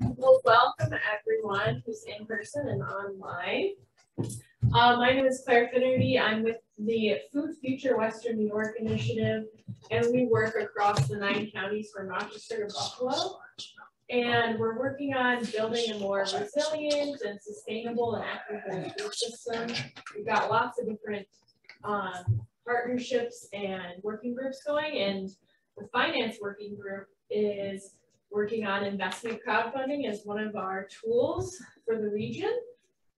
Well, welcome everyone who's in person and online. My name is Claire Finnerty. I'm with the Food Future Western New York initiative, and we work across the 9 counties from Rochester to Buffalo. And we're working on building a more resilient and sustainable and equitable food system. We've got lots of different partnerships and working groups going, and the finance working group is working on investment crowdfunding as one of our tools for the region.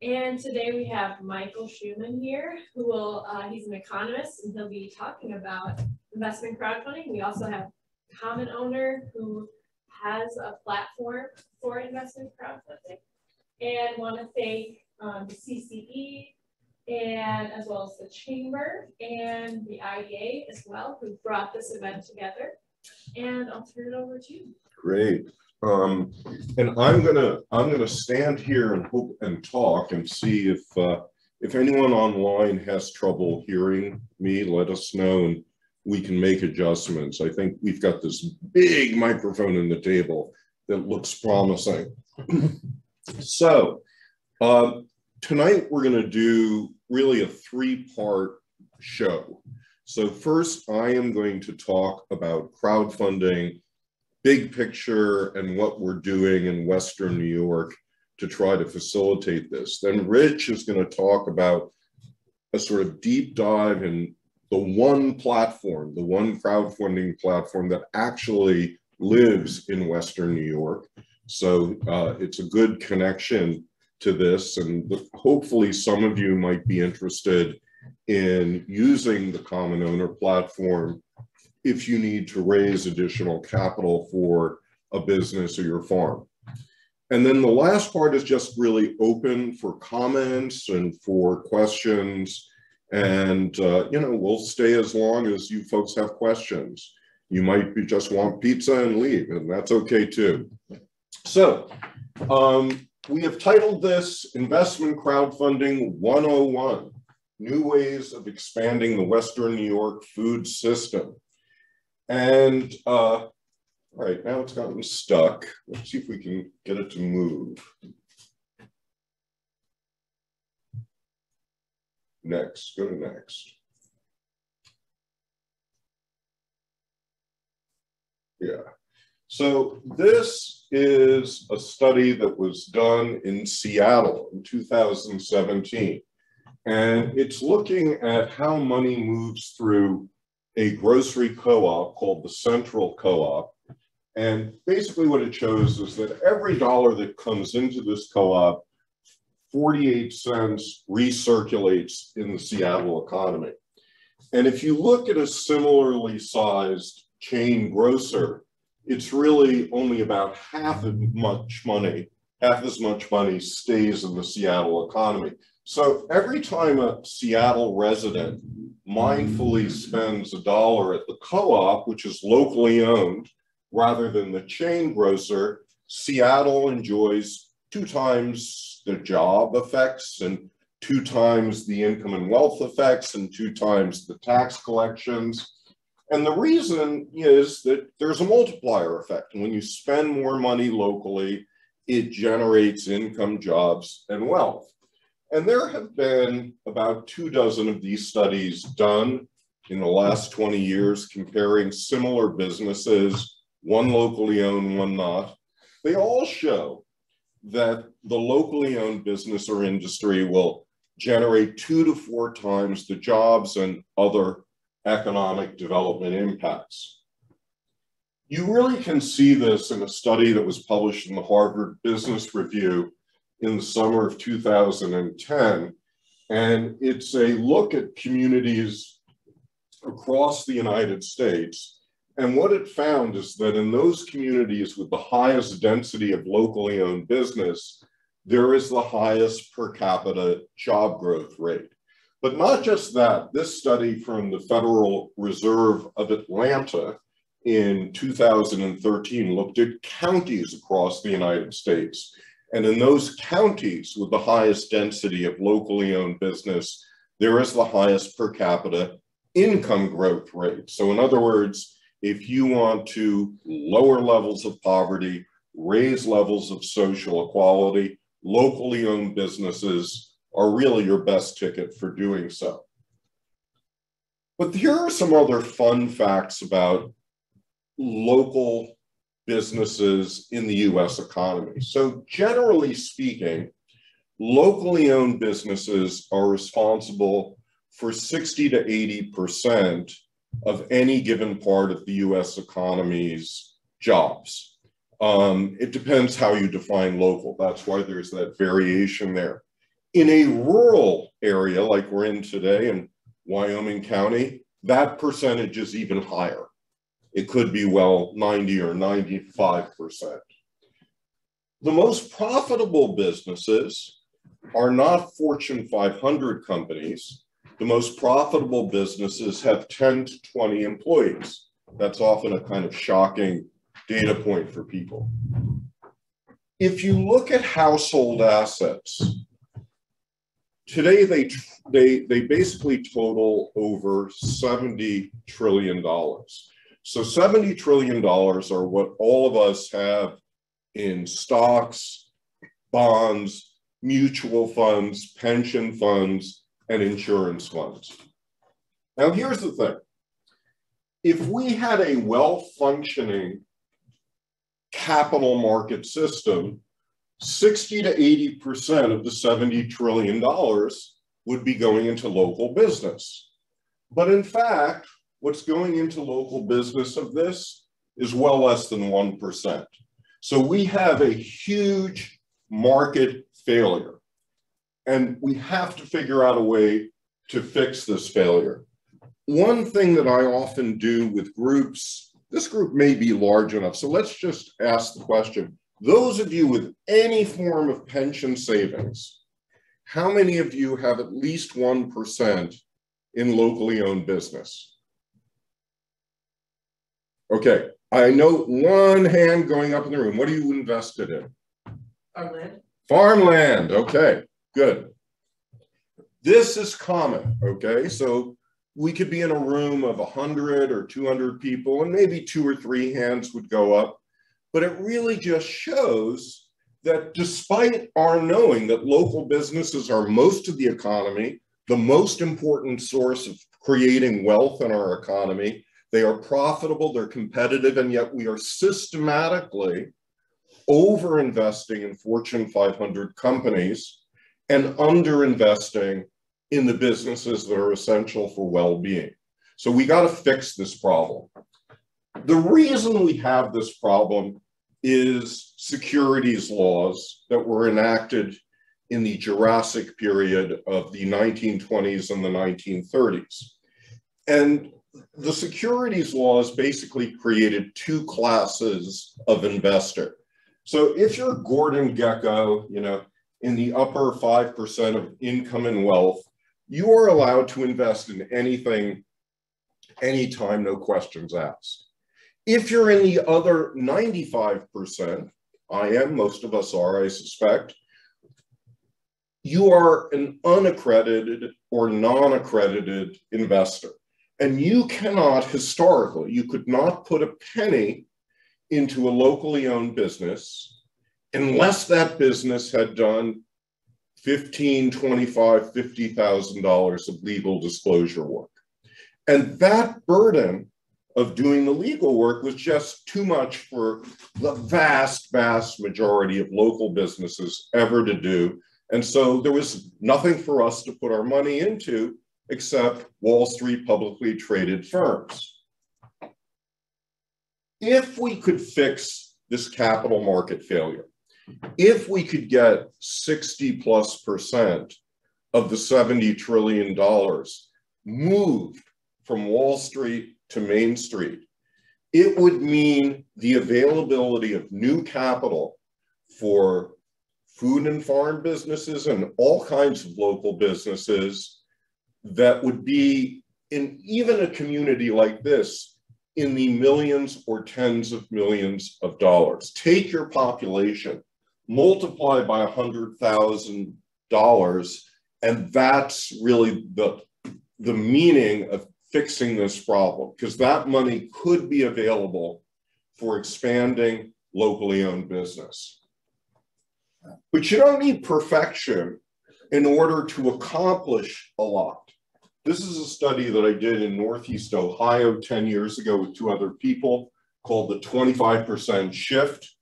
And today we have Michael Shuman here, who will, he's an economist, and he'll be talking about investment crowdfunding. We also have Common Owner, who has a platform for investment crowdfunding. And want to thank the CCE, and as well as the Chamber and the IDA as well, who brought this event together. And I'll turn it over to you. Great. And I'm gonna stand here and talk and see if anyone online has trouble hearing me. Let us know and we can make adjustments. I think we've got this big microphone on the table that looks promising. So tonight we're going to do really a 3-part show. So first, I am going to talk about crowdfunding, big picture, and what we're doing in Western New York to try to facilitate this. Then Rich is going to talk about a sort of deep dive in the one platform, the one crowdfunding platform that actually lives in Western New York. So it's a good connection to this, and hopefully some of you might be interested in using the Common Owner platform if you need to raise additional capital for a business or your farm. And then the last part is just really open for comments and for questions. And, you know, we'll stay as long as you folks have questions. You might just want pizza and leave, and that's okay too. So we have titled this Investment Crowdfunding 101, New Ways of Expanding the Western New York Food System. And all right, now it's gotten stuck. Let's see if we can get it to move. Next, go to next. Yeah, so this is a study that was done in Seattle in 2017. And it's looking at how money moves through a grocery co-op called the Central Co-op. And basically what it shows is that every dollar that comes into this co-op, 48 cents recirculates in the Seattle economy. And if you look at a similarly sized chain grocer, it's really only about half as much money stays in the Seattle economy. So every time a Seattle resident mindfully spends $1 at the co-op, which is locally owned, rather than the chain grocer, Seattle enjoys 2 times the job effects and 2 times the income and wealth effects and 2 times the tax collections. And the reason is that there's a multiplier effect. And when you spend more money locally, it generates income, jobs, and wealth. And there have been about 24 of these studies done in the last 20 years, comparing similar businesses, one locally owned, one not. They all show that the locally owned business or industry will generate 2 to 4 times the jobs and other economic development impacts. You really can see this in a study that was published in the Harvard Business Review in the summer of 2010. And it's a look at communities across the United States. And what it found is that in those communities with the highest density of locally owned business, there is the highest per capita job growth rate. But not just that, this study from the Federal Reserve of Atlanta in 2013 looked at counties across the United States. And in those counties with the highest density of locally owned business, there is the highest per capita income growth rate. So in other words, if you want to lower levels of poverty, raise levels of social equality. Locally owned businesses are really your best ticket for doing so. But here are some other fun facts about local businesses in the US economy. So generally speaking, locally owned businesses are responsible for 60 to 80% of any given part of the US economy's jobs. It depends how you define local. That's why there's that variation there. In a rural area like we're in today in Wyoming County, that percentage is even higher. It could be, well, 90 or 95%. The most profitable businesses are not Fortune 500 companies. The most profitable businesses have 10 to 20 employees. That's often a kind of shocking data point for people. If you look at household assets, today they basically total over $70 trillion. So $70 trillion are what all of us have in stocks, bonds, mutual funds, pension funds, and insurance funds. Now, here's the thing. If we had a well-functioning capital market system, 60 to 80% of the $70 trillion would be going into local business. But in fact, what's going into local business of this is well less than 1%. So we have a huge market failure, and we have to figure out a way to fix this failure. One thing that I often do with groups, this group may be large enough, so let's just ask the question. Those of you with any form of pension savings, how many of you have at least 1% in locally owned business? Okay, I know one hand going up in the room. What are you invested in? Farmland. Farmland, okay, good. This is common, okay? So we could be in a room of 100 or 200 people and maybe 2 or 3 hands would go up. But it really just shows that despite our knowing that local businesses are most of the economy, the most important source of creating wealth in our economy, they are profitable, they're competitive, and yet we are systematically over-investing in Fortune 500 companies and under-investing in the businesses that are essential for well-being. So we got to fix this problem. The reason we have this problem is securities laws that were enacted in the Jurassic period of the 1920s and the 1930s. And the securities laws basically created 2 classes of investor. So if you're Gordon Gekko, in the upper 5% of income and wealth, you are allowed to invest in anything, anytime, no questions asked. If you're in the other 95%, I am, most of us are, I suspect, you are an unaccredited or non-accredited investor. And you cannot, historically, you could not put a penny into a locally owned business unless that business had done $15,000, $25,000, $50,000 of legal disclosure work. And that burden of doing the legal work was just too much for the vast, vast majority of local businesses ever to do. And so there was nothing for us to put our money into except Wall Street publicly traded firms. If we could fix this capital market failure, if we could get 60+% of the $70 trillion moved from Wall Street to Main Street, it would mean the availability of new capital for food and farm businesses and all kinds of local businesses that would be, in even a community like this, in the millions or tens of millions of dollars. Take your population, multiply by $100,000, and that's really the meaning of fixing this problem, because that money could be available for expanding locally owned business. But you don't need perfection in order to accomplish a lot. This is a study that I did in Northeast Ohio 10 years ago with 2 other people called the 25% shift.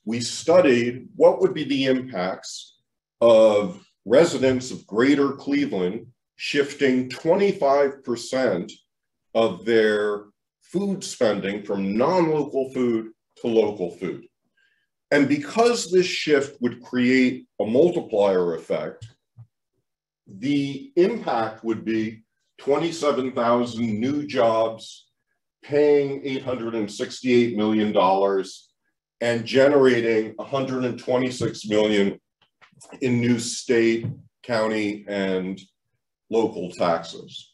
We studied what would be the impacts of residents of greater Cleveland shifting 25% of their food spending from non-local food to local food. And because this shift would create a multiplier effect, the impact would be 27,000 new jobs, paying $868 million and generating $126 million in new state, county, and local taxes.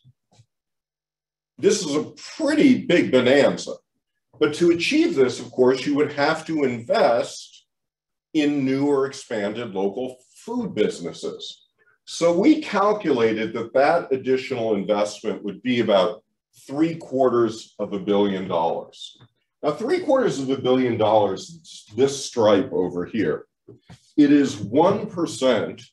This is a pretty big bonanza. But to achieve this, of course, you would have to invest in new or expanded local food businesses. So we calculated that that additional investment would be about $750 million. Now, $750 million is this stripe over here. It is 1%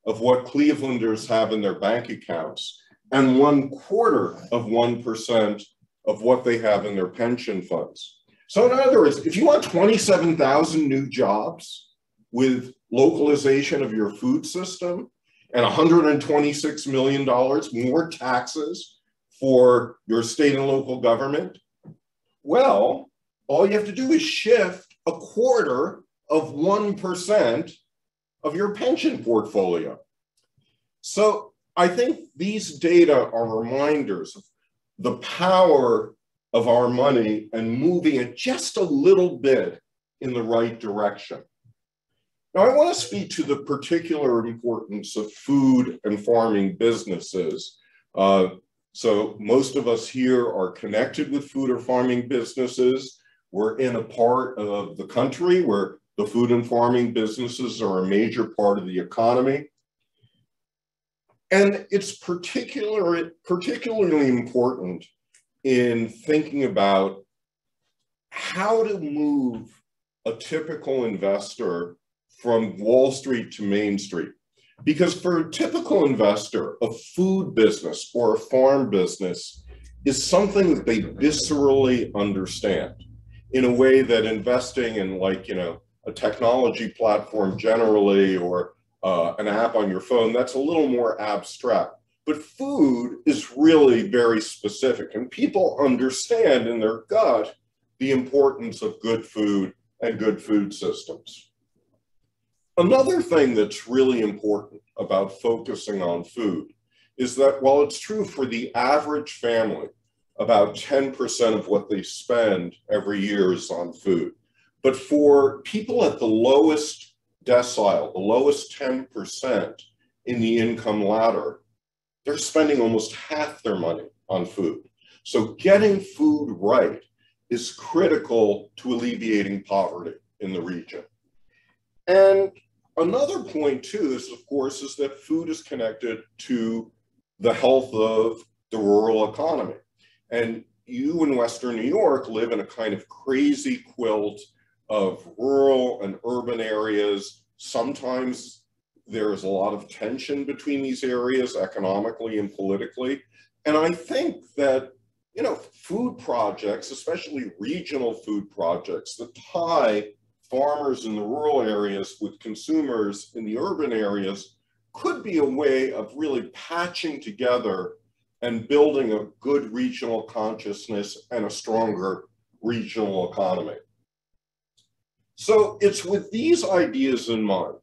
of what Clevelanders have in their bank accounts and 1/4% of what they have in their pension funds. So in other words, if you want 27,000 new jobs with localization of your food system and $126 million more taxes for your state and local government, well, all you have to do is shift 1/4% of your pension portfolio. So I think these data are reminders of the power of our money and moving it just a little bit in the right direction. Now, I want to speak to the particular importance of food and farming businesses. So most of us here are connected with food or farming businesses. We're in a part of the country where the food and farming businesses are a major part of the economy. And it's particularly important in thinking about how to move a typical investor from Wall Street to Main Street. Because for a typical investor, a food business or a farm business is something that they viscerally understand in a way that investing in, like, a technology platform generally, or an app on your phone, that's a little more abstract. But food is really very specific, and people understand in their gut the importance of good food and good food systems. Another thing that's really important about focusing on food is that while it's true for the average family, about 10% of what they spend every year is on food, but for people at the lowest decile, the lowest 10% in the income ladder, they're spending almost half their money on food. So getting food right is critical to alleviating poverty in the region. And another point too is, of course, is that food is connected to the health of the rural economy. And you in Western New York live in a kind of crazy quilt of rural and urban areas. Sometimes there's a lot of tension between these areas economically and politically. And I think that, food projects, especially regional food projects that tie farmers in the rural areas with consumers in the urban areas, could be a way of really patching together and building a good regional consciousness and a stronger regional economy. So it's with these ideas in mind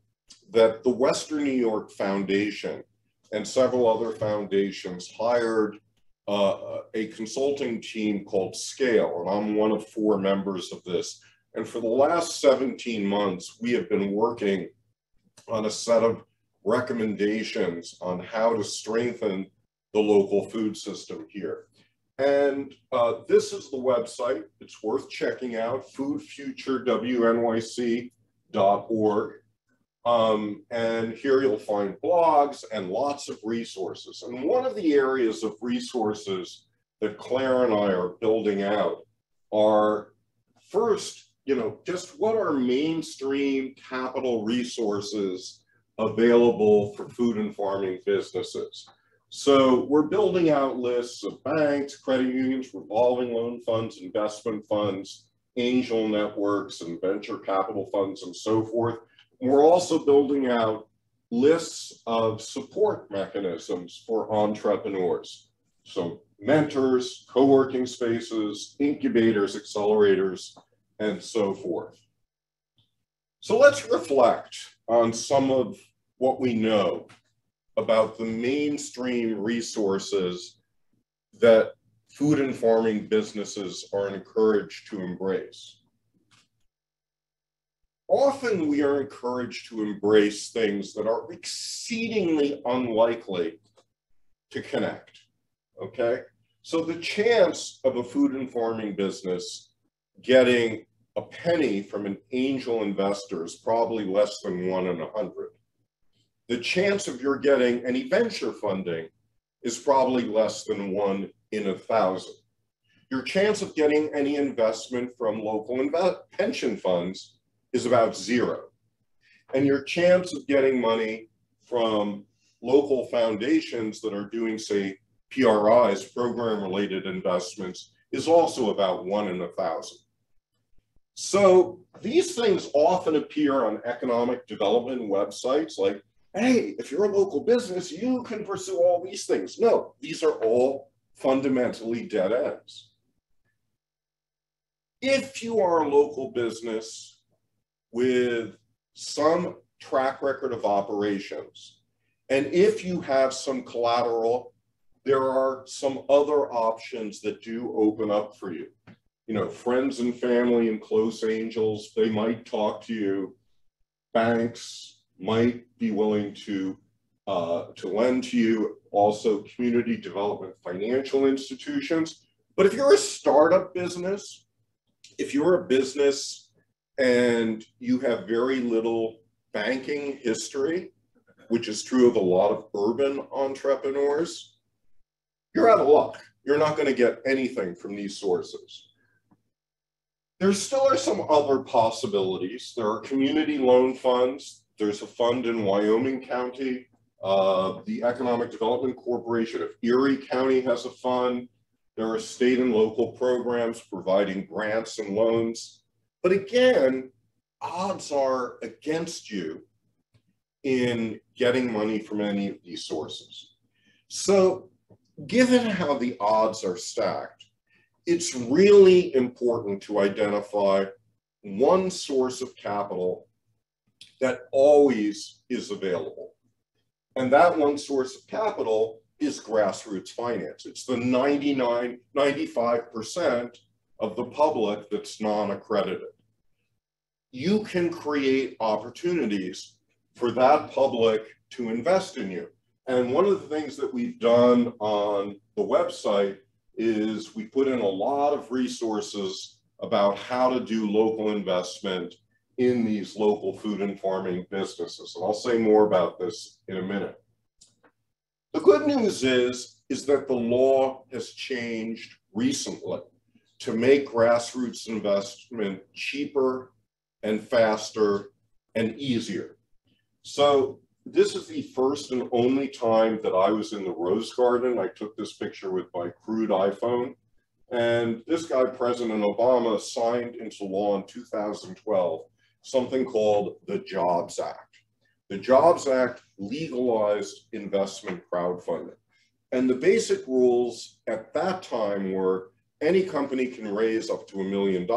that the Western New York Foundation and several other foundations hired a consulting team called Scale, and I'm one of 4 members of this. And for the last 17 months, we have been working on a set of recommendations on how to strengthen the local food system here. And this is the website. It's worth checking out, foodfuturewnyc.org. And here you'll find blogs and lots of resources. And one of the areas of resources that Claire and I are building out are, first, just what are mainstream capital resources available for food and farming businesses. So we're building out lists of banks, credit unions, revolving loan funds, investment funds, angel networks, and venture capital funds, and so forth. We're also building out lists of support mechanisms for entrepreneurs. So mentors, co-working spaces, incubators, accelerators, and so forth. So let's reflect on some of what we know about the mainstream resources that food and farming businesses are encouraged to embrace. Often we are encouraged to embrace things that are exceedingly unlikely to connect, okay? So the chance of a food and farming business getting a penny from an angel investor is probably less than 1 in 100. The chance of your getting any venture funding is probably less than 1 in 1,000. Your chance of getting any investment from local pension funds is about 0. And your chance of getting money from local foundations that are doing, say, PRIs, program-related investments, is also about 1 in 1,000. So these things often appear on economic development websites like, hey, if you're a local business, you can pursue all these things. No, these are all fundamentally dead ends. If you are a local business with some track record of operations, and if you have some collateral, there are some other options that do open up for you. Friends and family and close angels, they might talk to you. Banks might be willing to lend to you. Also, community development financial institutions. But if you're a startup business, if you're a business and you have very little banking history, which is true of a lot of urban entrepreneurs, you're out of luck. You're not going to get anything from these sources. There still are some other possibilities. There are community loan funds. There's a fund in Wyoming County. The Economic Development Corporation of Erie County has a fund. There are state and local programs providing grants and loans. But again, odds are against you in getting money from any of these sources. So given how the odds are stacked, it's really important to identify one source of capital that always is available. And that one source of capital is grassroots finance. It's the 95% of the public that's non-accredited. You can create opportunities for that public to invest in you. And one of the things that we've done on the website is we put in a lot of resources about how to do local investment in these local food and farming businesses. And I'll say more about this in a minute. The good news is that the law has changed recently to make grassroots investment cheaper and faster and easier. So this is the first and only time that I was in the Rose Garden. I took this picture with my crude iPhone. And this guy, President Obama, signed into law in 2012 something called the Jobs Act. The Jobs Act legalized investment crowdfunding. And the basic rules at that time were any company can raise up to $1 million.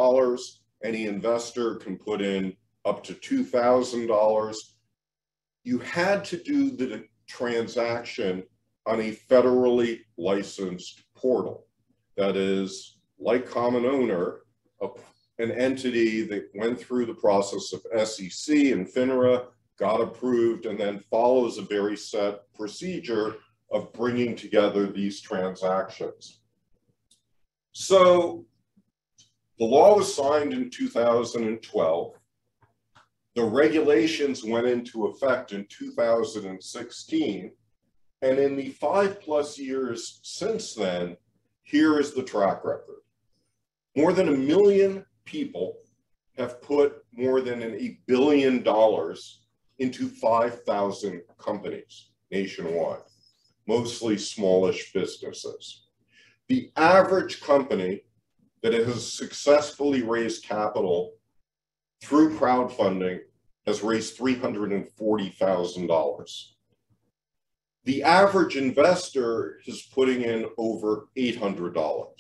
Any investor can put in up to $2,000. You had to do the transaction on a federally licensed portal. That is, like Common Owner, an entity that went through the process of SEC and FINRA, got approved, and then follows a very set procedure of bringing together these transactions. So the law was signed in 2012. The regulations went into effect in 2016. And in the 5+ years since then, here is the track record. More than 1 million people have put more than $1 billion into 5,000 companies nationwide, mostly smallish businesses. The average company that has successfully raised capital through crowdfunding has raised $340,000. The average investor is putting in over $800.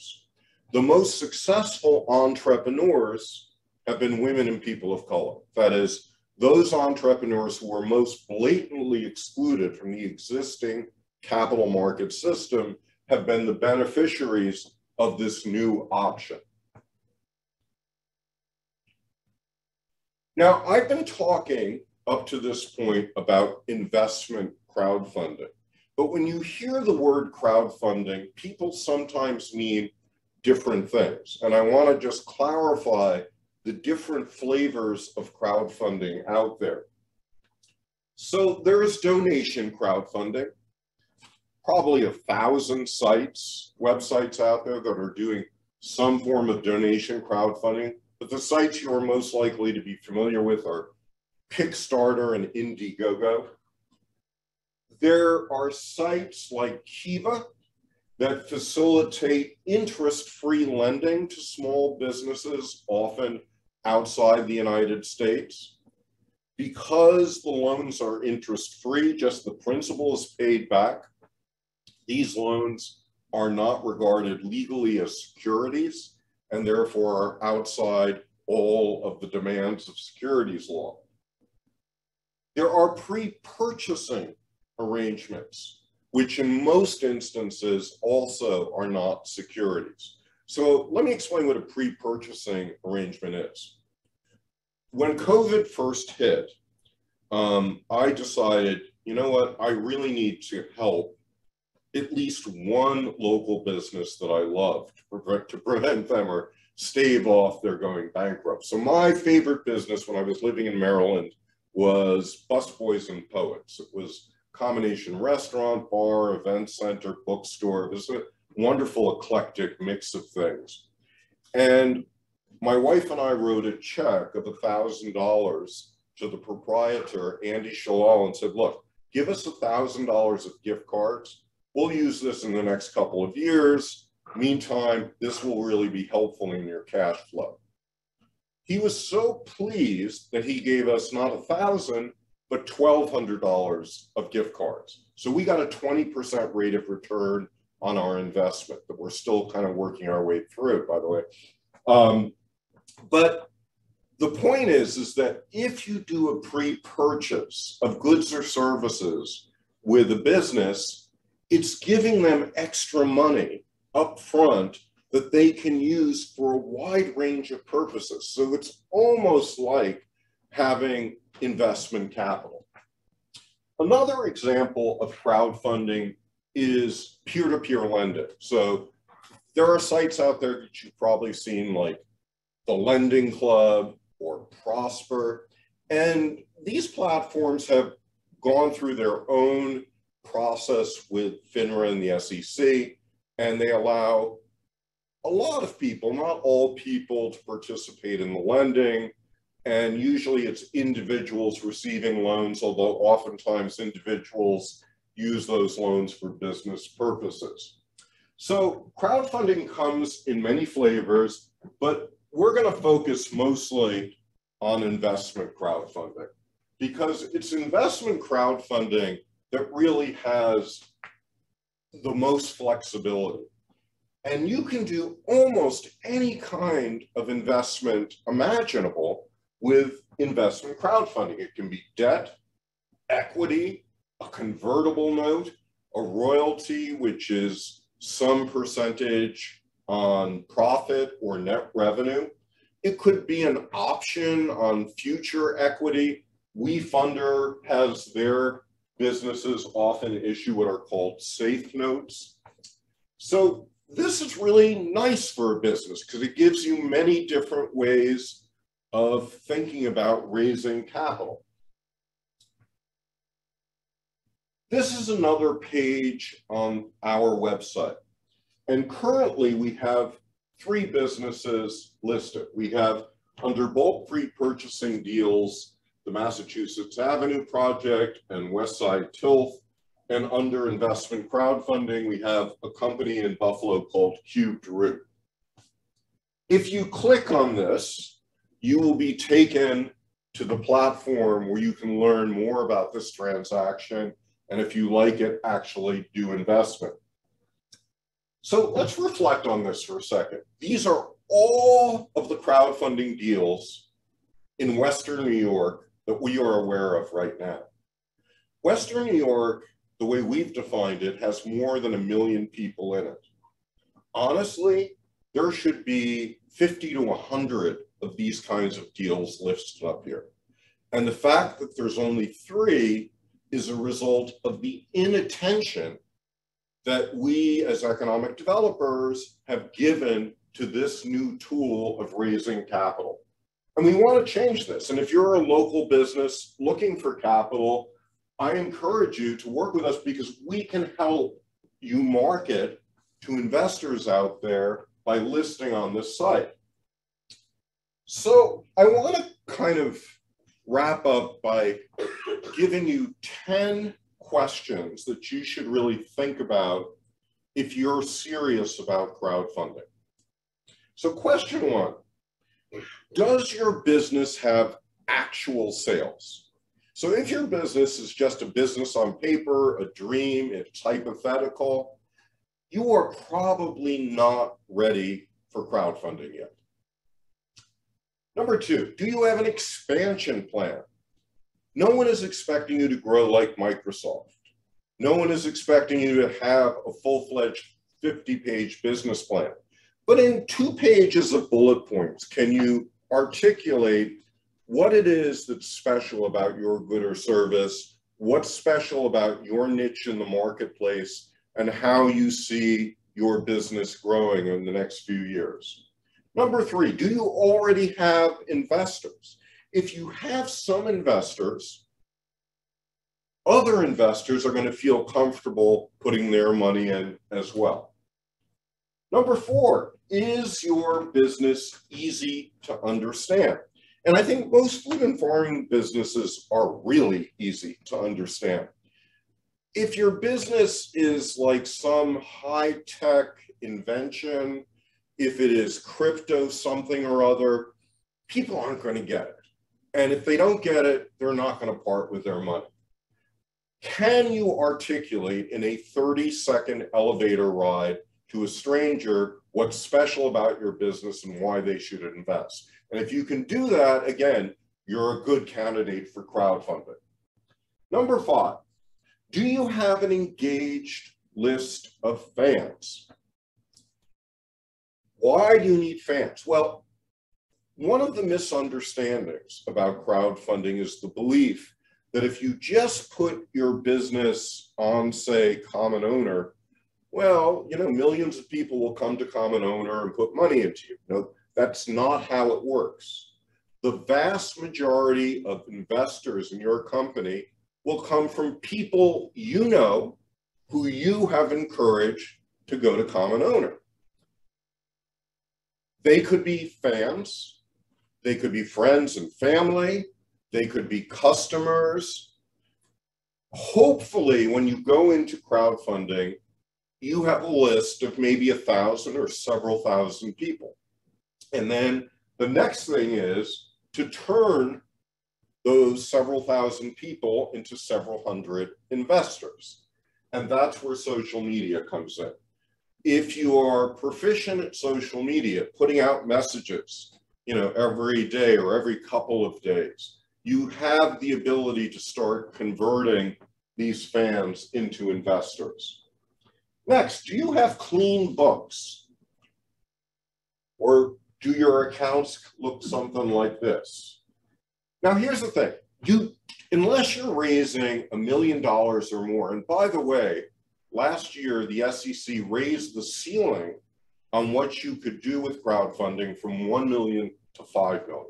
The most successful entrepreneurs have been women and people of color. That is, those entrepreneurs who are most blatantly excluded from the existing capital market system have been the beneficiaries of this new option. Now, I've been talking up to this point about investment crowdfunding, but when you hear the word crowdfunding, people sometimes mean different things. And I want to just clarify the different flavors of crowdfunding out there. So there is donation crowdfunding, probably 1,000 websites out there that are doing some form of donation crowdfunding, but the sites you are most likely to be familiar with are Kickstarter and Indiegogo. There are sites like Kiva that facilitate interest-free lending to small businesses, often outside the United States. Because the loans are interest-free, just the principal is paid back, these loans are not regarded legally as securities and therefore are outside all of the demands of securities law. There are pre-purchasing arrangements, which in most instances also are not securities. So let me explain what a pre-purchasing arrangement is. When COVID first hit, I decided, you know what, I really need to help at least one local business that I loved to prevent them or stave off their going bankrupt. So my favorite business when I was living in Maryland was Busboys and Poets. It was a combination restaurant, bar, event center, bookstore. It was a wonderful eclectic mix of things. And my wife and I wrote a check of $1,000 to the proprietor, Andy Shalal, and said, look, give us $1,000 of gift cards. We'll use this in the next couple of years. Meantime, this will really be helpful in your cash flow. He was so pleased that he gave us not $1,000, but $1,200 of gift cards. So we got a 20% rate of return on our investment that we're still kind of working our way through, by the way. But the point is that if you do a pre-purchase of goods or services with a business, it's giving them extra money up front that they can use for a wide range of purposes. So it's almost like having investment capital. Another example of crowdfunding is peer-to-peer lending. So there are sites out there that you've probably seen, like the Lending Club or Prosper. And these platforms have gone through their own process with FINRA and the SEC, and they allow a lot of people, not all people, to participate in the lending. And usually it's individuals receiving loans, although oftentimes individuals use those loans for business purposes. So crowdfunding comes in many flavors, but we're going to focus mostly on investment crowdfunding because it's investment crowdfunding that really has the most flexibility. And you can do almost any kind of investment imaginable with investment crowdfunding. It can be debt, equity, a convertible note, a royalty, which is some percentage on profit or net revenue. It could be an option on future equity. WeFunder has their businesses often issue what are called safe notes. So this is really nice for a business because it gives you many different ways of thinking about raising capital. This is another page on our website. And currently we have 3 businesses listed. We have Under bulk pre-purchasing deals, the Massachusetts Avenue Project and Westside Tilth. And under investment crowdfunding, we have a company in Buffalo called Cubed Root. If you click on this, you will be taken to the platform where you can learn more about this transaction, and if you like it, actually do investment. So let's reflect on this for a second. These are all of the crowdfunding deals in Western New York that we are aware of right now. Western New York, the way we've defined it, has more than 1 million people in it. Honestly, there should be 50 to 100 of these kinds of deals listed up here. And the fact that there's only 3 is a result of the inattention that we as economic developers have given to this new tool of raising capital. And we want to change this. And if you're a local business looking for capital, I encourage you to work with us because we can help you market to investors out there by listing on this site. So I want to kind of wrap up by giving you 10 questions that you should really think about if you're serious about crowdfunding. So question 1, does your business have actual sales? So if your business is just a business on paper, a dream, it's hypothetical, you are probably not ready for crowdfunding yet. Number 2, do you have an expansion plan? No one is expecting you to grow like Microsoft. No one is expecting you to have a full-fledged 50-page business plan. But in 2 pages of bullet points, can you articulate what it is that's special about your good or service, what's special about your niche in the marketplace, and how you see your business growing in the next few years? Number 3, do you already have investors? If you have some investors, other investors are going to feel comfortable putting their money in as well. Number 4, is your business easy to understand? And I think most food and farming businesses are really easy to understand. If your business is like some high-tech invention, if it is crypto something or other, people aren't going to get it. And if they don't get it, they're not going to part with their money. Can you articulate in a 30-second elevator ride to a stranger what's special about your business and why they should invest? And if you can do that, again, you're a good candidate for crowdfunding. Number 5, do you have an engaged list of fans? Why do you need fans? Well, one of the misunderstandings about crowdfunding is the belief that if you just put your business on, say, Common Owner, well, millions of people will come to Common Owner and put money into you. No, that's not how it works. The vast majority of investors in your company will come from people you know who you have encouraged to go to Common Owner. They could be fans, they could be friends and family, they could be customers. Hopefully, when you go into crowdfunding, you have a list of maybe 1,000 or several thousand people. And then the next thing is to turn those several thousand people into several hundred investors. And that's where social media comes in. If you are proficient at social media, putting out messages, every day or every couple of days, you have the ability to start converting these fans into investors. Next, do you have clean books? Or do your accounts look something like this? Now, here's the thing. Unless you're raising $1 million or more, and by the way, last year, the SEC raised the ceiling on what you could do with crowdfunding from 1 million to 5 million.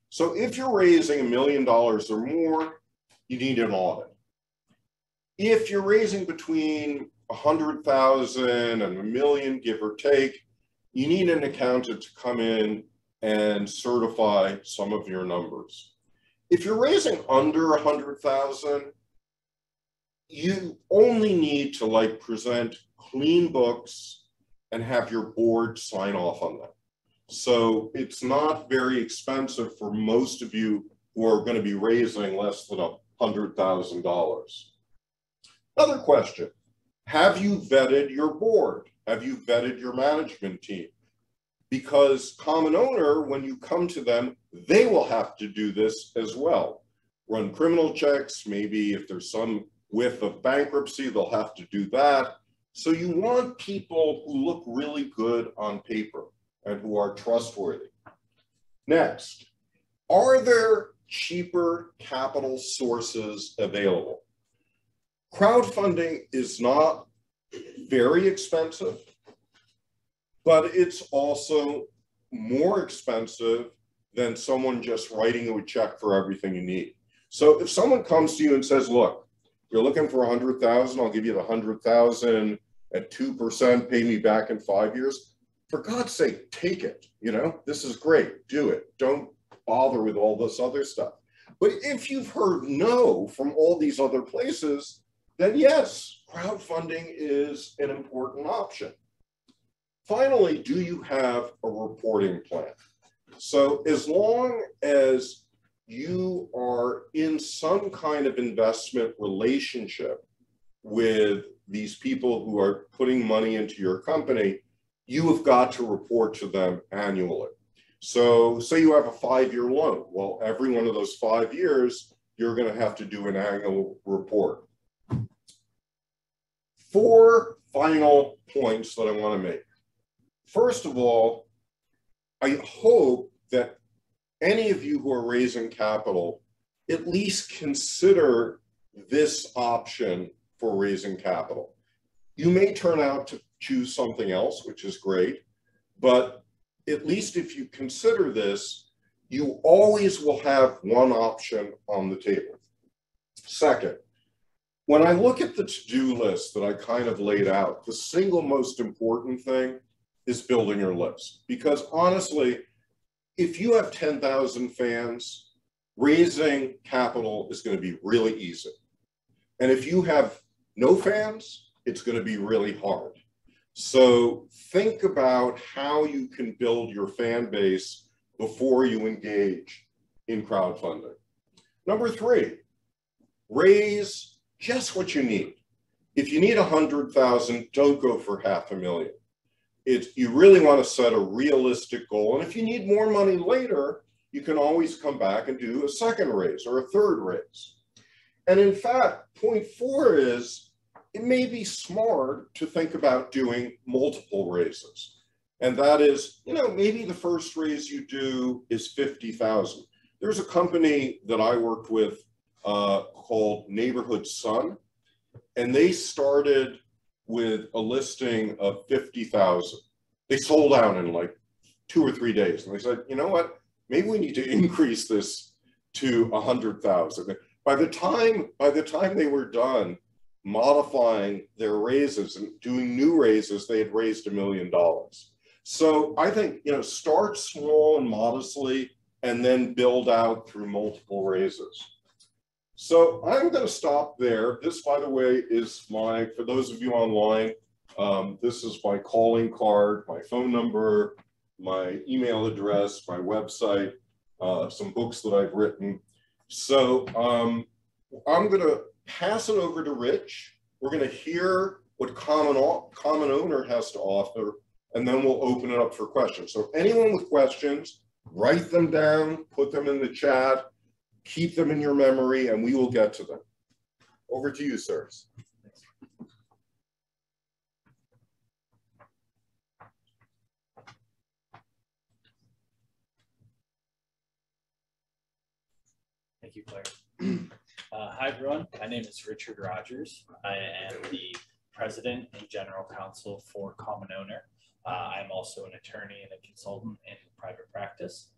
So if you're raising $1 million or more, you need an audit. If you're raising between 100,000 and $1 million, give or take, you need an accountant to come in and certify some of your numbers. If you're raising under 100,000, you only need to like present clean books and have your board sign off on them. So it's not very expensive for most of you who are going to be raising less than $100,000. Another question, have you vetted your board? Have you vetted your management team? Because common owner, when you come to them, they will have to do this as well. Run criminal checks, maybe if there's some whiff of bankruptcy, they'll have to do that. So you want people who look really good on paper and who are trustworthy. Next, are there cheaper capital sources available? Crowdfunding is not very expensive, but it's also more expensive than someone just writing you a check for everything you need. So if someone comes to you and says, look, you're looking for 100,000, I'll give you the 100,000 at 2%, pay me back in 5 years. For God's sake, take it, you know, this is great, do it. Don't bother with all this other stuff. But if you've heard no from all these other places, then yes, crowdfunding is an important option. Finally, do you have a reporting plan? So as long as you are in some kind of investment relationship with these people who are putting money into your company, you have got to report to them annually. So say you have a 5-year loan. Well, every one of those 5 years, you're going to have to do an annual report. 4 final points that I want to make. First of all, I hope that any of you who are raising capital at least consider this option for raising capital. You may turn out to choose something else, which is great, but at least if you consider this, you always will have one option on the table. Second, when I look at the to-do list that I kind of laid out, the single most important thing is building your list. Because honestly, if you have 10,000 fans, raising capital is going to be really easy. And if you have no fans, it's going to be really hard. So think about how you can build your fan base before you engage in crowdfunding. Number 3, raise just what you need. If you need 100,000, don't go for $500,000. You really want to set a realistic goal. And if you need more money later, you can always come back and do a second raise or a third raise. And in fact, point 4 is it may be smart to think about doing multiple raises. And that is, you know, maybe the first raise you do is 50,000. There's a company that I worked with called Neighborhood Sun, and they started with a listing of 50,000. They sold out in like 2 or 3 days. And they said, you know what, maybe we need to increase this to 100,000. By the time they were done modifying their raises and doing new raises, they had raised $1 million. So I think, you know, start small and modestly and then build out through multiple raises. So I'm going to stop there. This, by the way, is for those of you online, this is my calling card, my phone number, my email address, my website, some books that I've written. So I'm going to pass it over to Rich. We're going to hear what common owner has to offer, and then we'll open it up for questions. So anyone with questions, write them down, put them in the chat. Keep them in your memory, and we will get to them. Over to you, sirs. Thank you, Claire. Hi, everyone. My name is Richard Rogers. I am the president and general counsel for Common Owner. I'm also an attorney and a consultant in private practice.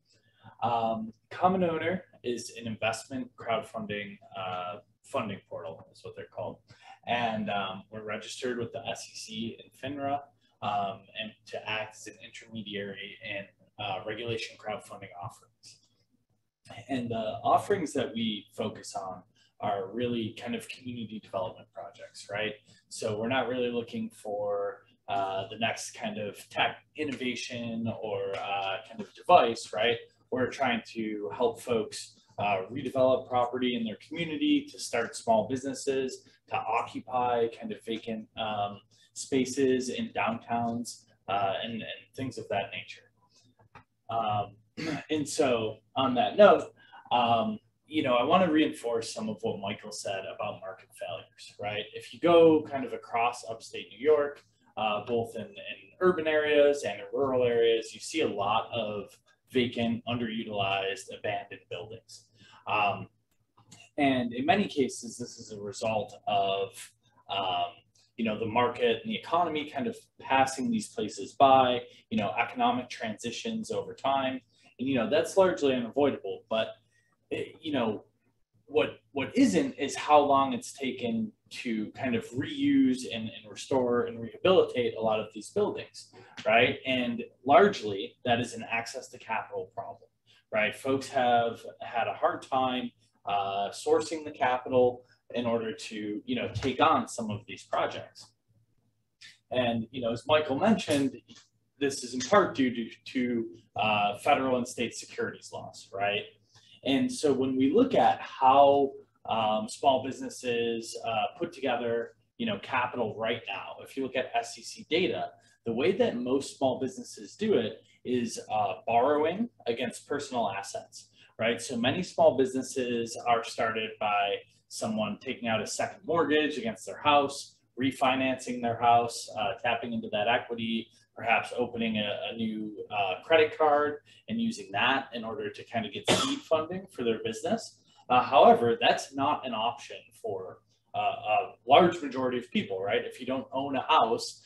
Common Owner is an investment crowdfunding funding portal, is what they're called. And we're registered with the SEC and FINRA and to act as an intermediary in regulation crowdfunding offerings. And the offerings that we focus on are really kind of community development projects, right? So we're not really looking for the next kind of tech innovation or kind of device, right? We're trying to help folks redevelop property in their community, to start small businesses, to occupy kind of vacant spaces in downtowns and things of that nature. And so on that note, you know, I want to reinforce some of what Michael said about market failures, right? If you go kind of across upstate New York, both in urban areas and in rural areas, you see a lot of vacant, underutilized, abandoned buildings. And in many cases, this is a result of, you know, the market and the economy kind of passing these places by, you know, economic transitions over time. And, you know, that's largely unavoidable, but, you know, what isn't is how long it's taken to kind of reuse and restore and rehabilitate a lot of these buildings, right? And largely that is an access to capital problem, right? Folks have had a hard time sourcing the capital in order to, you know, take on some of these projects. And, you know, as Michael mentioned, this is in part due to federal and state securities laws, right? And so when we look at how small businesses put together, you know, capital right now, if you look at SEC data, the way that most small businesses do it is borrowing against personal assets, right? So many small businesses are started by someone taking out a second mortgage against their house, refinancing their house, tapping into that equity, perhaps opening a new credit card and using that in order to kind of get seed funding for their business. However, that's not an option for a large majority of people, right? If you don't own a house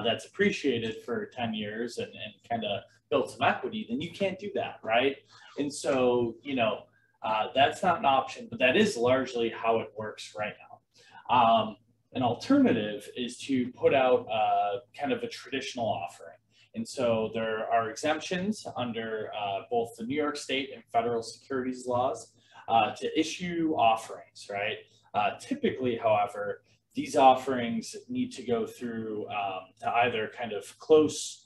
that's appreciated for 10 years and kind of built some equity, then you can't do that, right? And so, you know, that's not an option, but that is largely how it works right now. An alternative is to put out kind of a traditional offering. And so there are exemptions under both the New York State and federal securities laws to issue offerings, right? Typically, however, these offerings need to go through to either kind of close,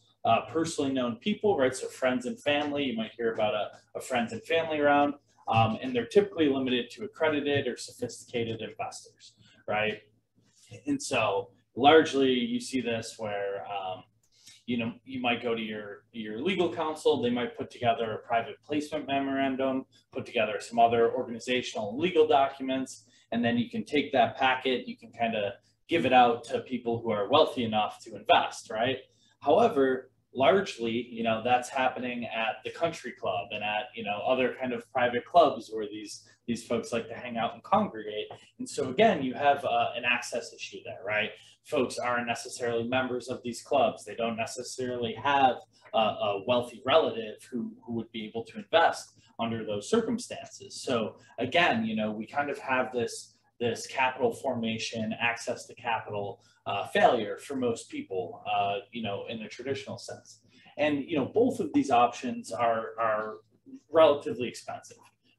personally known people, right? So friends and family, you might hear about a friends and family round, and they're typically limited to accredited or sophisticated investors, right? And so largely you see this where, you know, you might go to your legal counsel, they might put together a private placement memorandum, put together some other organizational and legal documents, and then you can take that packet, you can kind of give it out to people who are wealthy enough to invest, right? However, largely, you know, that's happening at the country club and at, you know, other kind of private clubs where these folks like to hang out and congregate. And so again, you have an access issue there, right? Folks aren't necessarily members of these clubs. They don't necessarily have a wealthy relative who would be able to invest under those circumstances. So again, you know, we kind of have this capital formation, access to capital failure for most people, you know, in the traditional sense. And, you know, both of these options are relatively expensive,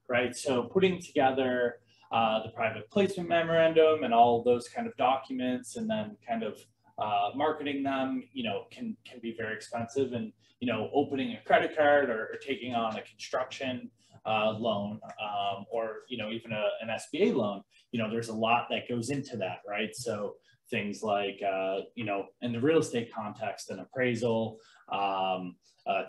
right? So putting together the private placement memorandum and all those kind of documents and then kind of marketing them, you know, can be very expensive. And, you know, opening a credit card or taking on a construction loan or, you know, even an SBA loan, you know, there's a lot that goes into that, right? So things like, you know, in the real estate context, an appraisal,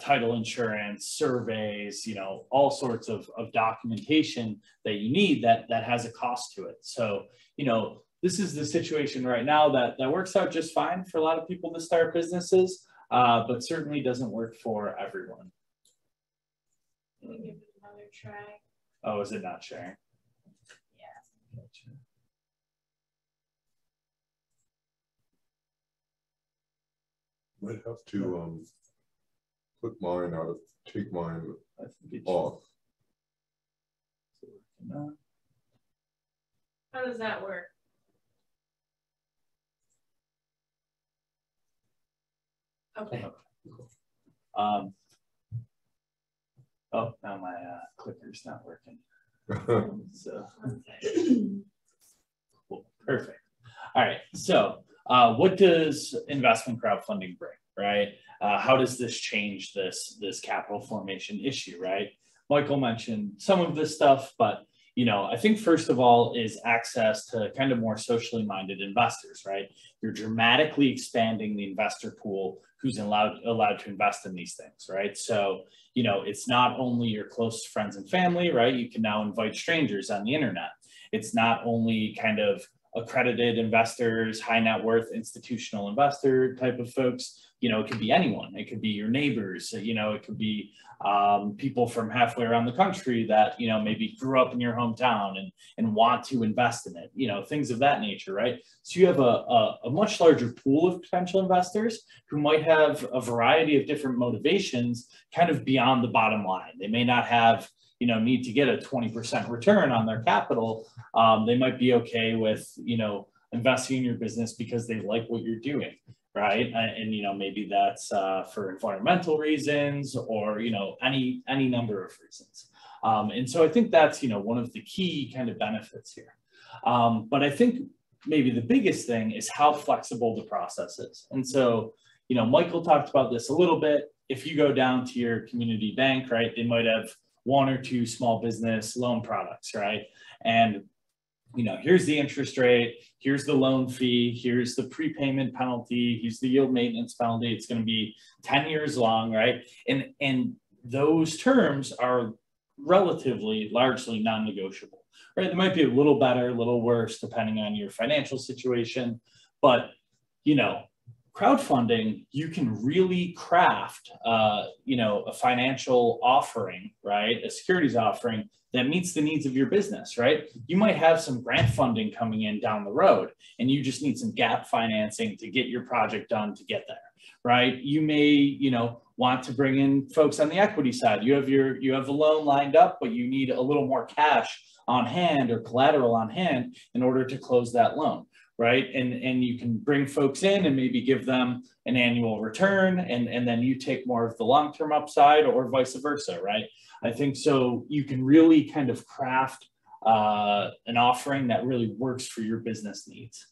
title insurance, surveys, you know, all sorts of documentation that you need that has a cost to it. So, you know, this is the situation right now that works out just fine for a lot of people to start businesses, but certainly doesn't work for everyone. Can we give it another try? Oh, is it not sharing? Yeah. Gotcha. Might have to put mine out of, take mine I think off. How does that work? Okay. Oh, now my clicker's not working. So, cool. Perfect. All right. So, what does investment crowdfunding bring, right? How does this change this capital formation issue, right? Michael mentioned some of this stuff, but I think first of all is access to kind of more socially minded investors, right? You're dramatically expanding the investor pool who's allowed to invest in these things, right? So, it's not only your close friends and family, right? You can now invite strangers on the internet. It's not only kind of accredited investors, high net worth institutional investor type of folks. It could be anyone. It could be your neighbors. It could be people from halfway around the country that maybe grew up in your hometown and want to invest in it. Things of that nature, right? So you have a much larger pool of potential investors who might have a variety of different motivations, kind of beyond the bottom line. They may not have need to get a 20% return on their capital. They might be okay with, investing in your business because they like what you're doing, right? And, maybe that's for environmental reasons or, any number of reasons. And so I think that's, one of the key kind of benefits here. But I think maybe the biggest thing is how flexible the process is. And so, Michael talked about this a little bit. If you go down to your community bank, right, they might have one or two small business loan products, right? And, here's the interest rate, here's the loan fee, here's the prepayment penalty, here's the yield maintenance penalty. It's going to be 10 years long, right? And those terms are relatively largely non-negotiable, right? They might be a little better, a little worse, depending on your financial situation. But, crowdfunding, you can really craft, a financial offering, right? A securities offering that meets the needs of your business, right? You might have some grant funding coming in down the road, and you just need some gap financing to get your project done to get there, right? You may, want to bring in folks on the equity side. You have a loan lined up, but you need a little more cash on hand or collateral on hand in order to close that loan. Right. And you can bring folks in and maybe give them an annual return and then you take more of the long-term upside or vice versa. Right. I think so. You can really kind of craft an offering that really works for your business needs.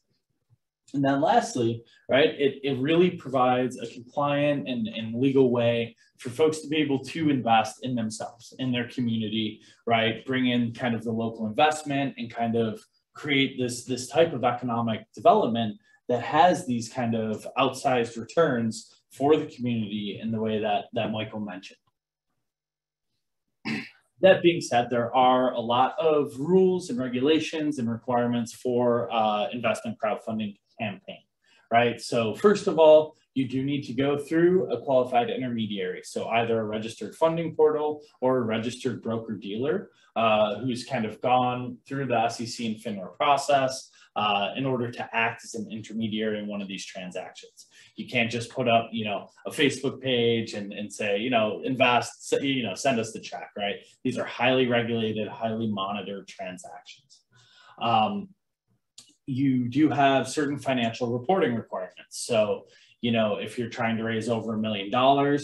And then lastly, right, it really provides a compliant and legal way for folks to be able to invest in themselves, in their community, right, bring in kind of the local investment and kind of create this type of economic development that has these kind of outsized returns for the community in the way that Michael mentioned. That being said, there are a lot of rules and regulations and requirements for investment crowdfunding campaign, right? So first of all, you do need to go through a qualified intermediary. So either a registered funding portal or a registered broker dealer who's kind of gone through the SEC and FINRA process in order to act as an intermediary in one of these transactions. You can't just put up, a Facebook page and say, invest, send us the check, right? These are highly regulated, highly monitored transactions. You do have certain financial reporting requirements. So, if you're trying to raise over $1 million,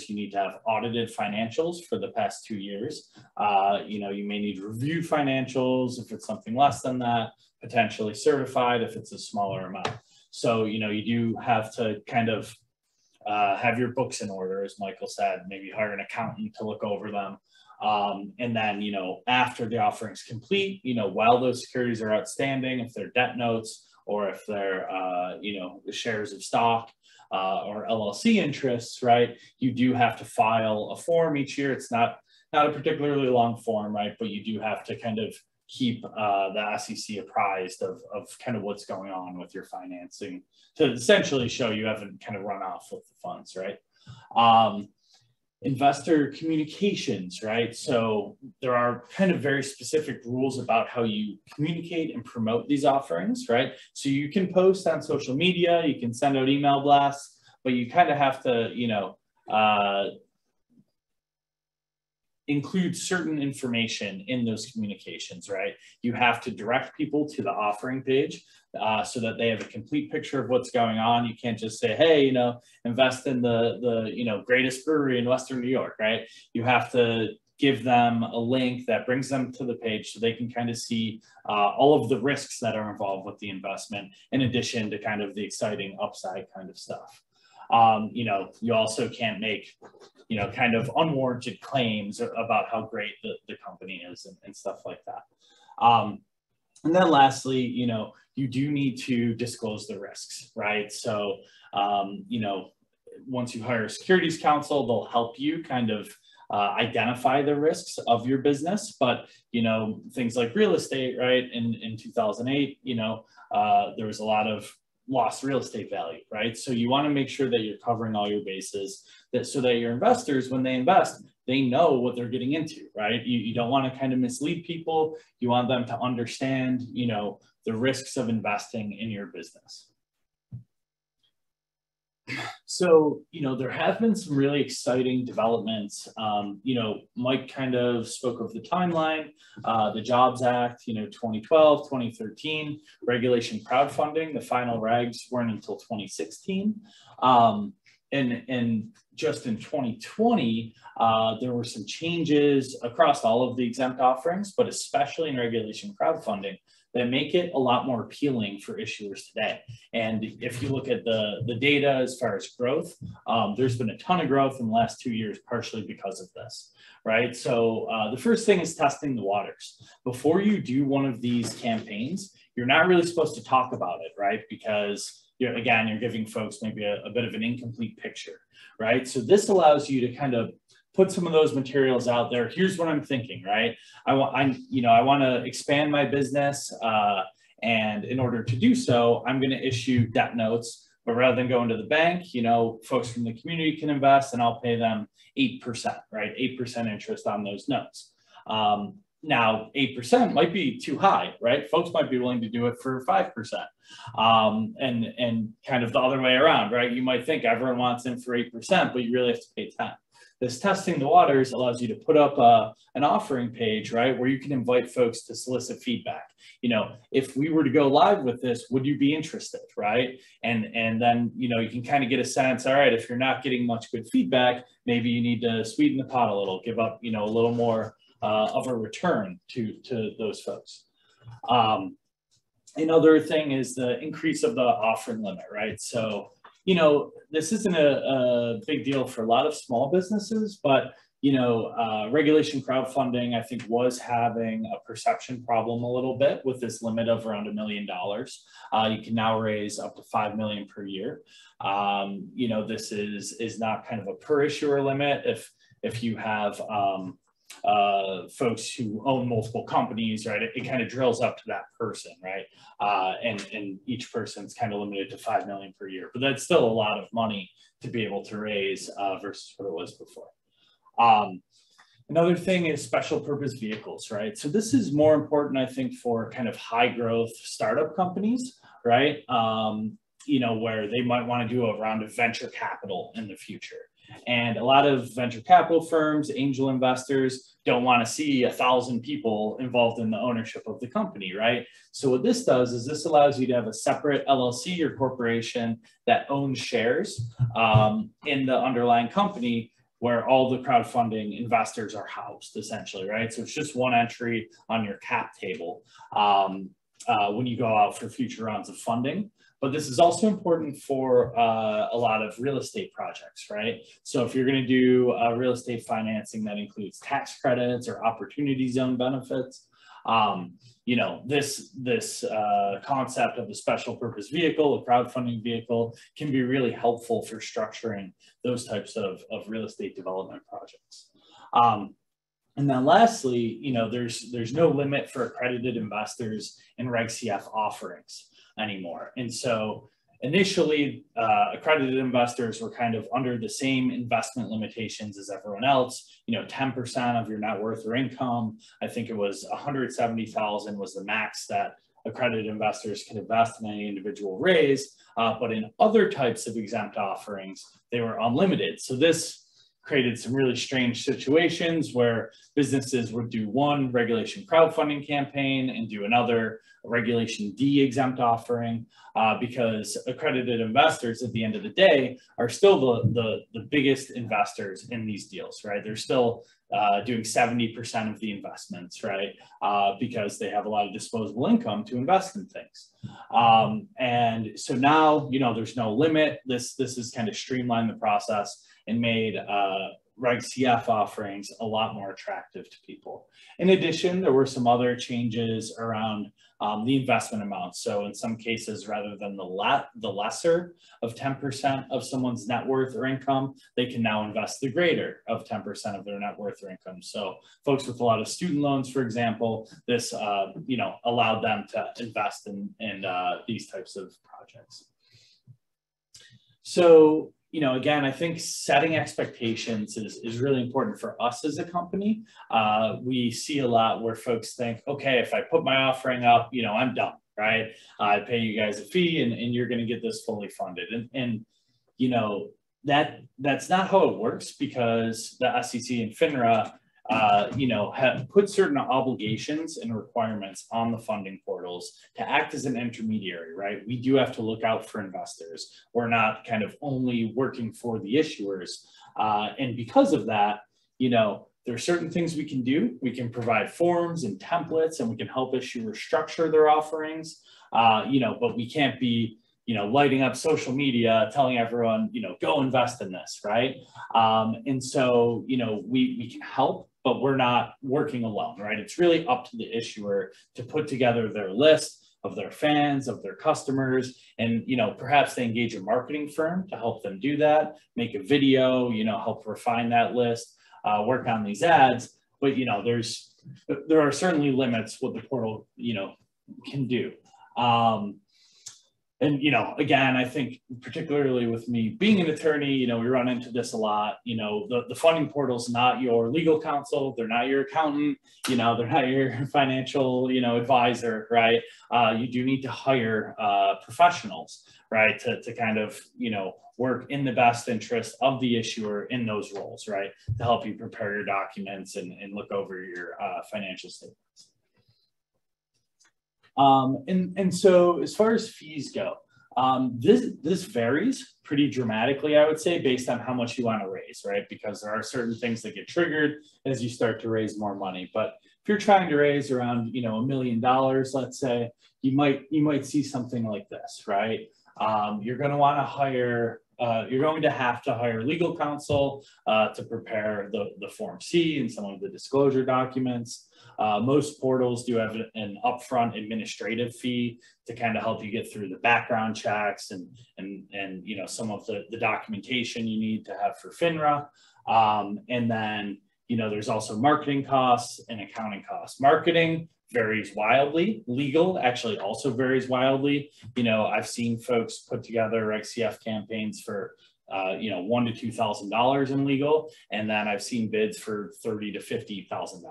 you need to have audited financials for the past 2 years. You may need reviewed financials if it's something less than that, potentially certified if it's a smaller amount. So, you do have to kind of have your books in order, as Michael said, maybe hire an accountant to look over them. And then, after the offering's complete, while those securities are outstanding, if they're debt notes or if they're, shares of stock, or LLC interests, right? You do have to file a form each year. It's not a particularly long form, right? But you do have to kind of keep the SEC apprised of kind of what's going on with your financing to essentially show you haven't kind of run off with the funds, right? Investor communications, right? So there are kind of very specific rules about how you communicate and promote these offerings, right? So you can post on social media, you can send out email blasts, but you kind of have to, include certain information in those communications, right? You have to direct people to the offering page so that they have a complete picture of what's going on. You can't just say, hey, invest in the greatest brewery in Western New York, right? You have to give them a link that brings them to the page so they can kind of see all of the risks that are involved with the investment, in addition to kind of the exciting upside kind of stuff. You know, you also can't make, you know, kind of unwarranted claims about how great the company is and stuff like that. And then lastly, you know, you do need to disclose the risks, right? So, you know, once you hire a securities counsel, they'll help you kind of identify the risks of your business. But, you know, things like real estate, right? In 2008, you know, there was a lot of lost real estate value, right? So you want to make sure that you're covering all your bases, so that your investors, when they invest, they know what they're getting into, right? You don't want to kind of mislead people. You want them to understand, you know, the risks of investing in your business. So, you know, there have been some really exciting developments. You know, Mike kind of spoke of the timeline, the Jobs Act, you know, 2012, 2013, regulation crowdfunding, the final regs weren't until 2016. And just in 2020, there were some changes across all of the exempt offerings, but especially in regulation crowdfunding, that make it a lot more appealing for issuers today. And if you look at the data as far as growth, there's been a ton of growth in the last 2 years, partially because of this, right? So the first thing is testing the waters. Before you do one of these campaigns, you're not really supposed to talk about it, right? Because you're giving folks maybe a bit of an incomplete picture, right? So this allows you to kind of put some of those materials out there. Here's what I'm thinking, right? I want to expand my business, and in order to do so, I'm going to issue debt notes. But rather than going to the bank, you know, folks from the community can invest, and I'll pay them 8%, right? 8% interest on those notes. Now, 8% might be too high, right? Folks might be willing to do it for 5%. And kind of the other way around, right? You might think everyone wants in for 8%, but you really have to pay 10. This testing the waters allows you to put up an offering page, right, where you can invite folks to solicit feedback. You know, if we were to go live with this, would you be interested, right? And then, you know, you can kind of get a sense, all right, if you're not getting much good feedback, maybe you need to sweeten the pot a little, give up, you know, a little more of a return to those folks. Another thing is the increase of the offering limit, right? So, you know, this isn't a big deal for a lot of small businesses, but, you know, regulation crowdfunding, I think, was having a perception problem a little bit with this limit of around $1 million. You can now raise up to $5 million per year. You know, this is not kind of a per issuer limit. If you have folks who own multiple companies, right, it kind of drills up to that person, right? And each person's kind of limited to $5 million per year, but that's still a lot of money to be able to raise versus what it was before. Another thing is special purpose vehicles, right? So this is more important, I think, for kind of high growth startup companies, right? You know, where they might want to do a round of venture capital in the future. And a lot of venture capital firms, angel investors, don't want to see 1,000 people involved in the ownership of the company, right? So what this does is this allows you to have a separate LLC or corporation that owns shares in the underlying company, where all the crowdfunding investors are housed, essentially, right? So it's just one entry on your cap table when you go out for future rounds of funding. But this is also important for a lot of real estate projects, right? So if you're going to do real estate financing that includes tax credits or opportunity zone benefits, you know, this concept of a special purpose vehicle, a crowdfunding vehicle, can be really helpful for structuring those types of real estate development projects. And then lastly, you know, there's no limit for accredited investors in Reg CF offerings anymore. And so initially, accredited investors were kind of under the same investment limitations as everyone else, you know, 10% of your net worth or income. I think it was 170,000 was the max that accredited investors can invest in any individual raise. But in other types of exempt offerings, they were unlimited. So this created some really strange situations where businesses would do one regulation crowdfunding campaign and do another regulation D exempt offering, because accredited investors at the end of the day are still the biggest investors in these deals, right? They're still doing 70% of the investments, right? Because they have a lot of disposable income to invest in things. And so now, there's no limit. This has kind of streamlined the process and made Reg CF offerings a lot more attractive to people. In addition, there were some other changes around the investment amount. So in some cases, rather than the lesser of 10% of someone's net worth or income, they can now invest the greater of 10% of their net worth or income. So folks with a lot of student loans, for example, this allowed them to invest in these types of projects. So, again, I think setting expectations is really important for us as a company. We see a lot where folks think, okay, if I put my offering up, I'm done, right? I pay you guys a fee and you're going to get this fully funded. And that's not how it works, because the SEC and FINRA have put certain obligations and requirements on the funding portals to act as an intermediary, right? We do have to look out for investors. We're not kind of only working for the issuers. And because of that, there are certain things we can do. We can provide forms and templates, and we can help issuers structure their offerings, but we can't be lighting up social media, telling everyone, go invest in this, right? And so, we can help, but we're not working alone, right? It's really up to the issuer to put together their list of their fans, of their customers, and, perhaps they engage a marketing firm to help them do that, make a video, help refine that list, work on these ads. But, there are certainly limits what the portal, can do. And, again, I think particularly with me being an attorney, we run into this a lot. The funding portal's not your legal counsel. They're not your accountant. They're not your financial, advisor, right? You do need to hire professionals, right? To kind of, work in the best interest of the issuer in those roles, right? To help you prepare your documents and look over your financial statements. And so as far as fees go, this varies pretty dramatically, I would say, based on how much you want to raise, right? Because there are certain things that get triggered as you start to raise more money. But if you're trying to raise around, $1 million, let's say, you might see something like this, right? You're going to want to hire, you're going to have to hire legal counsel to prepare the Form C and some of the disclosure documents. Most portals do have an upfront administrative fee to kind of help you get through the background checks and some of the documentation you need to have for FINRA. And then, there's also marketing costs and accounting costs. Marketing varies wildly. Legal actually also varies wildly. I've seen folks put together Reg CF campaigns for $1,000 to $2,000 in legal, and then I've seen bids for $30,000 to $50,000.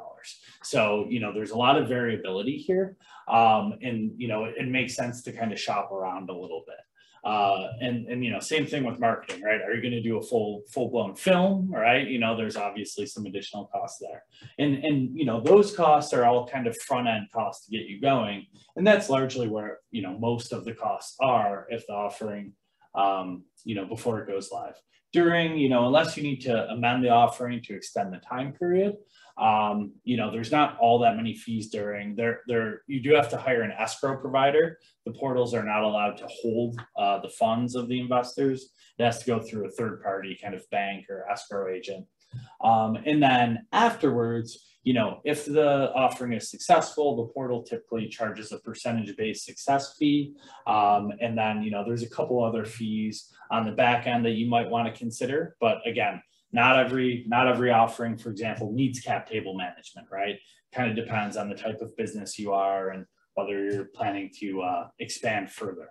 So there's a lot of variability here, and it makes sense to kind of shop around a little bit. And same thing with marketing, right? Are you going to do a full-blown film, right? There's obviously some additional costs there, and those costs are all kind of front-end costs to get you going, and that's largely where most of the costs are if the offering before it goes live. During, unless you need to amend the offering to extend the time period, there's not all that many fees during you do have to hire an escrow provider. The portals are not allowed to hold the funds of the investors. It has to go through a third party kind of bank or escrow agent. And then afterwards, if the offering is successful, the portal typically charges a percentage-based success fee. And then, there's a couple other fees on the back end that you might want to consider. But again, not every offering, for example, needs cap table management, right? Kind of depends on the type of business you are and whether you're planning to expand further.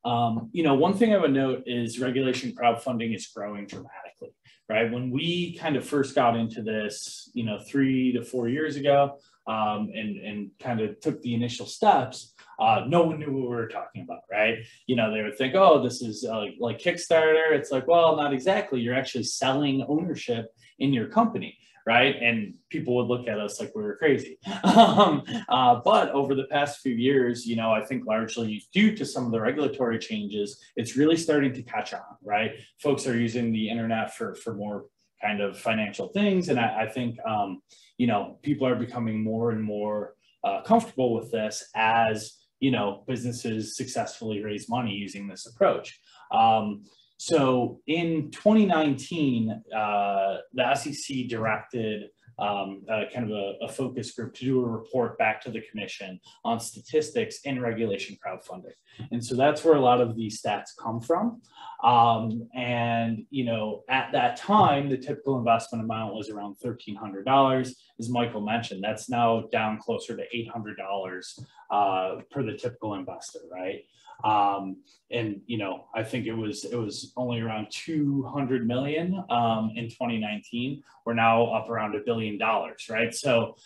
One thing I would note is regulation crowdfunding is growing dramatically, right? When we kind of first got into this, 3 to 4 years ago, and kind of took the initial steps, no one knew what we were talking about, right? You know, they would think, oh, this is like Kickstarter. It's like, well, not exactly. You're actually selling ownership in your company, right? And people would look at us like we were crazy. But over the past few years, you know, I think largely due to some of the regulatory changes, it's really starting to catch on, right? Folks are using the internet for more kind of financial things. And I think, you know, people are becoming more and more comfortable with this as, you know, businesses successfully raise money using this approach. So in 2019, the SEC directed kind of a focus group to do a report back to the commission on statistics in regulation crowdfunding. And so that's where a lot of these stats come from. And, you know, at that time, the typical investment amount was around $1,300. As Michael mentioned, that's now down closer to $800 per the typical investor, right? And, you know, I think it was only around 200 million in 2019. We're now up around $1 billion, right? So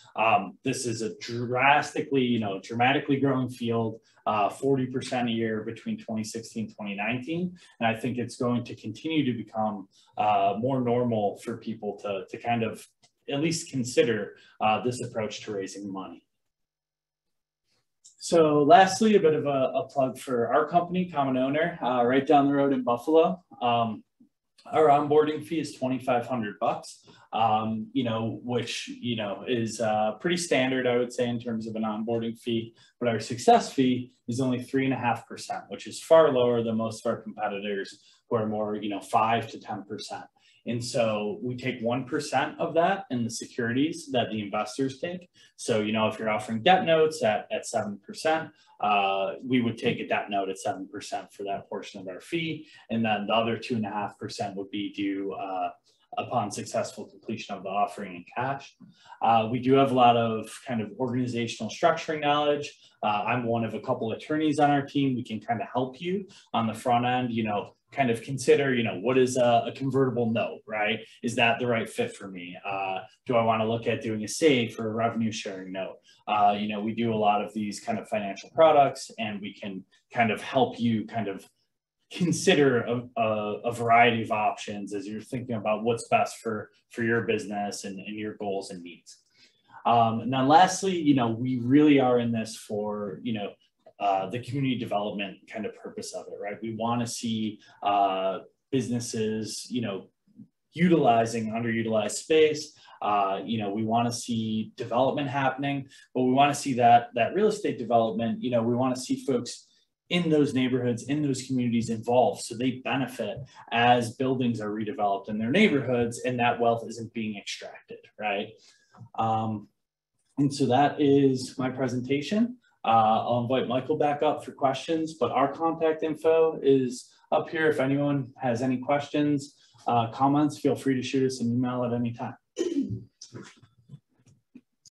this is a drastically, you know, dramatically growing field, 40% a year between 2016 2019. And I think it's going to continue to become more normal for people to kind of at least consider this approach to raising money. So lastly, a bit of a plug for our company, Common Owner, right down the road in Buffalo. Our onboarding fee is $2,500, you know, which, you know, is pretty standard, I would say, in terms of an onboarding fee. But our success fee is only 3.5%, which is far lower than most of our competitors who are more, you know, 5 to 10%. And so we take 1% of that in the securities that the investors take. So, you know, if you're offering debt notes at 7%, we would take a debt note at 7% for that portion of our fee. And then the other 2.5% would be due upon successful completion of the offering in cash. We do have a lot of kind of organizational structuring knowledge. I'm one of a couple attorneys on our team. We can kind of help you on the front end, you know, kind of consider, you know, what is a convertible note, right? Is that the right fit for me? Do I want to look at doing a SAFE or a revenue sharing note? You know, we do a lot of these kind of financial products, and we can kind of help you kind of consider a variety of options as you're thinking about what's best for your business and your goals and needs. And then lastly, you know, we really are in this for, you know, the community development kind of purpose of it, right? We want to see businesses, you know, utilizing underutilized space. You know, we want to see development happening, but we want to see that real estate development, you know, we want to see folks in those neighborhoods, in those communities involved, so they benefit as buildings are redeveloped in their neighborhoods and that wealth isn't being extracted, right? And so that is my presentation. I'll invite Michael back up for questions, but our contact info is up here. If anyone has any questions, comments, feel free to shoot us an email at any time.